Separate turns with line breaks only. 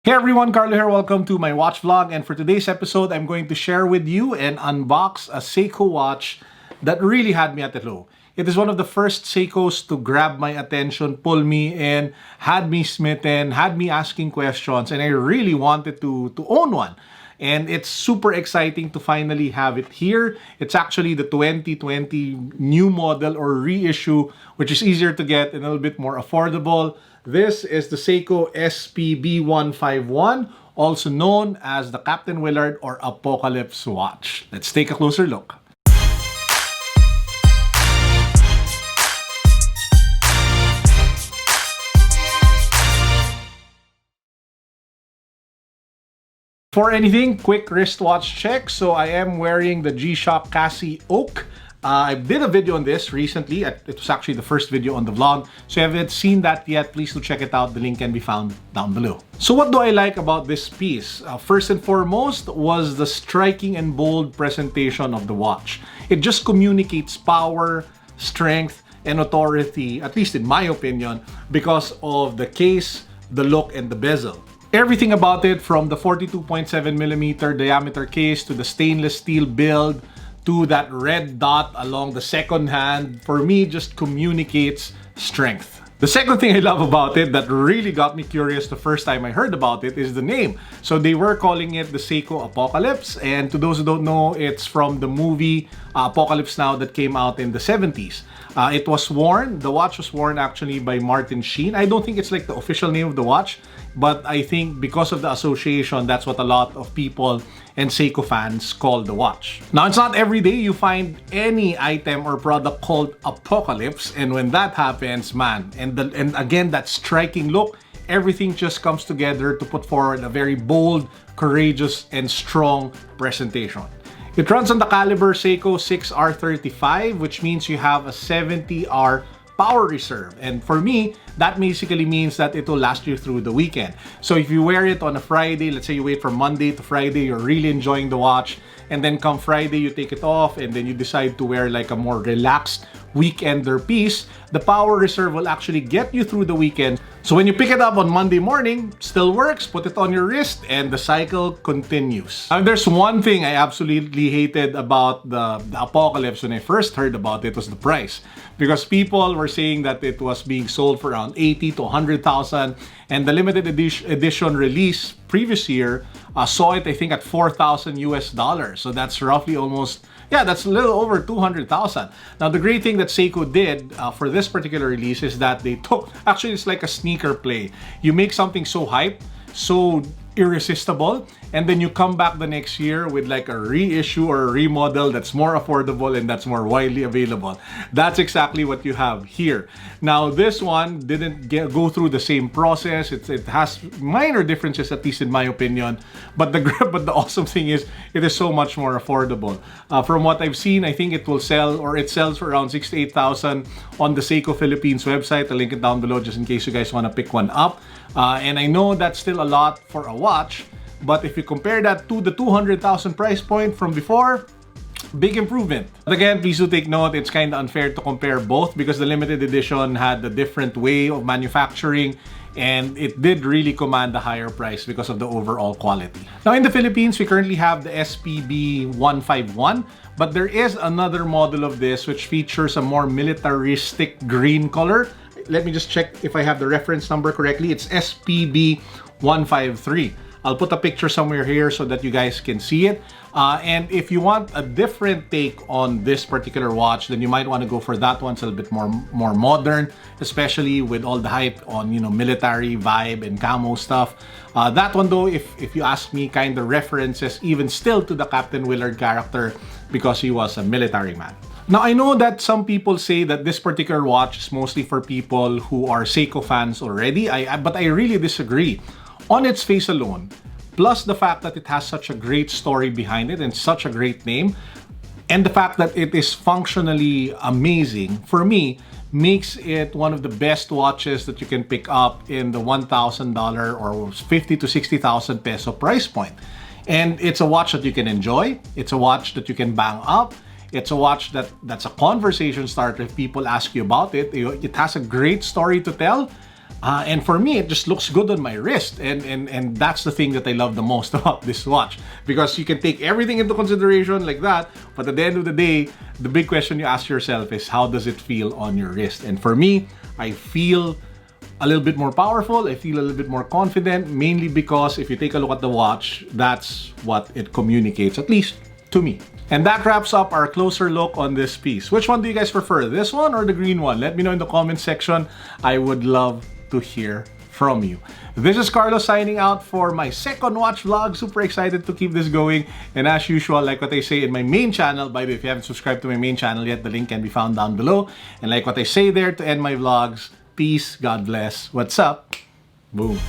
Hey everyone, Carlo here. Welcome to my watch vlog. And for today's episode, I'm going to share with you and unbox a Seiko watch that really had me at hello. It is one of the first Seikos to grab my attention, pull me in, had me smitten, had me asking questions, and I really wanted to own one. And it's super exciting to finally have it here. It's actually the 2020 new model or reissue, which is easier to get and a little bit more affordable. This is the Seiko SPB151, also known as the Captain Willard or Apocalypse watch. Let's take a closer look. For anything, quick wristwatch check. So I am wearing the G-Shock Cassie Oak. I did a video on this recently. It was actually the first video on the vlog. So if you haven't seen that yet, please do check it out. The link can be found down below. So what do I like about this piece? First and foremost was the striking and bold presentation of the watch. It just communicates power, strength, and authority, at least in my opinion, because of the case, the look, and the bezel. Everything about it, from the 42.7mm diameter case to the stainless steel build to that red dot along the second hand, for me, just communicates strength. The second thing I love about it that really got me curious the first time I heard about it is the name. So they were calling it the Seiko Apocalypse, and to those who don't know, it's from the movie Apocalypse Now that came out in the 70s. It was worn, the watch was worn actually by Martin Sheen. I don't think it's like the official name of the watch, but I think because of the association, that's what a lot of people and Seiko fans call the watch. Now, it's not every day you find any item or product called Apocalypse, and when that happens, man, and again, that striking look, everything just comes together to put forward a very bold, courageous, and strong presentation. It runs on the caliber Seiko 6R35, which means you have a 70R power reserve. And for me, that basically means that it will last you through the weekend. So if you wear it on a Friday, let's say you wait from Monday to Friday, you're really enjoying the watch, and then come Friday, you take it off, and then you decide to wear like a more relaxed weekender piece, the power reserve will actually get you through the weekend. So when you pick it up on Monday morning, still works, put it on your wrist, and the cycle continues. Now, there's one thing I absolutely hated about the Apocalypse when I first heard about it was the price. Because people were saying that it was being sold for around 80 to 100,000, and the limited edition release previous year saw it, I think, at 4,000 US dollars. So that's roughly almost, yeah, that's a little over 200,000. Now, the great thing that Seiko did for this particular release is that they took, actually, it's like a sneaker play. You make something so hype, so irresistible, and then you come back the next year with like a reissue or a remodel that's more affordable and that's more widely available. That's exactly what you have here. Now, this one didn't go through the same process. It has minor differences, at least in my opinion, but the awesome thing is it is so much more affordable. From what I've seen, I think it will sell, or it sells for around 6,000 to 8,000 on the Seiko Philippines website. I'll link it down below just in case you guys want to pick one up. And I know that's still a lot for a watch, but if you compare that to the 200,000 price point from before, big improvement. But again, please do take note, it's kind of unfair to compare both because the limited edition had a different way of manufacturing, and it did really command a higher price because of the overall quality. Now, in the Philippines, we currently have the SPB151, but there is another model of this which features a more militaristic green color. Let me just check if I have the reference number correctly. It's SPB153. I'll put a picture somewhere here so that you guys can see it. And if you want a different take on this particular watch, then you might want to go for that one. It's a little bit more modern, especially with all the hype on, you know, military vibe and camo stuff. That one, though, if you ask me, kind of references even still to the Captain Willard character because he was a military man. Now, I know that some people say that this particular watch is mostly for people who are Seiko fans already, but I really disagree. On its face alone, plus the fact that it has such a great story behind it and such a great name, and the fact that it is functionally amazing, for me, makes it one of the best watches that you can pick up in the $1,000 or 50 to 60,000 peso price point. And it's a watch that you can enjoy. It's a watch that you can bang up. It's a watch that's a conversation starter if people ask you about it. It has a great story to tell. And for me, it just looks good on my wrist. And that's the thing that I love the most about this watch. Because you can take everything into consideration like that, but at the end of the day, the big question you ask yourself is, how does it feel on your wrist? And for me, I feel a little bit more powerful, I feel a little bit more confident, mainly because if you take a look at the watch, that's what it communicates, at least to me. And that wraps up our closer look on this piece. Which one do you guys prefer, this one or the green one? Let me know in the comment section. I would love to hear from you. This is Carlo signing out for my second watch vlog. Super excited to keep this going. And as usual, like what I say in my main channel, by the way, if you haven't subscribed to my main channel yet, the link can be found down below. And like what I say there to end my vlogs, peace, God bless, what's up, boom.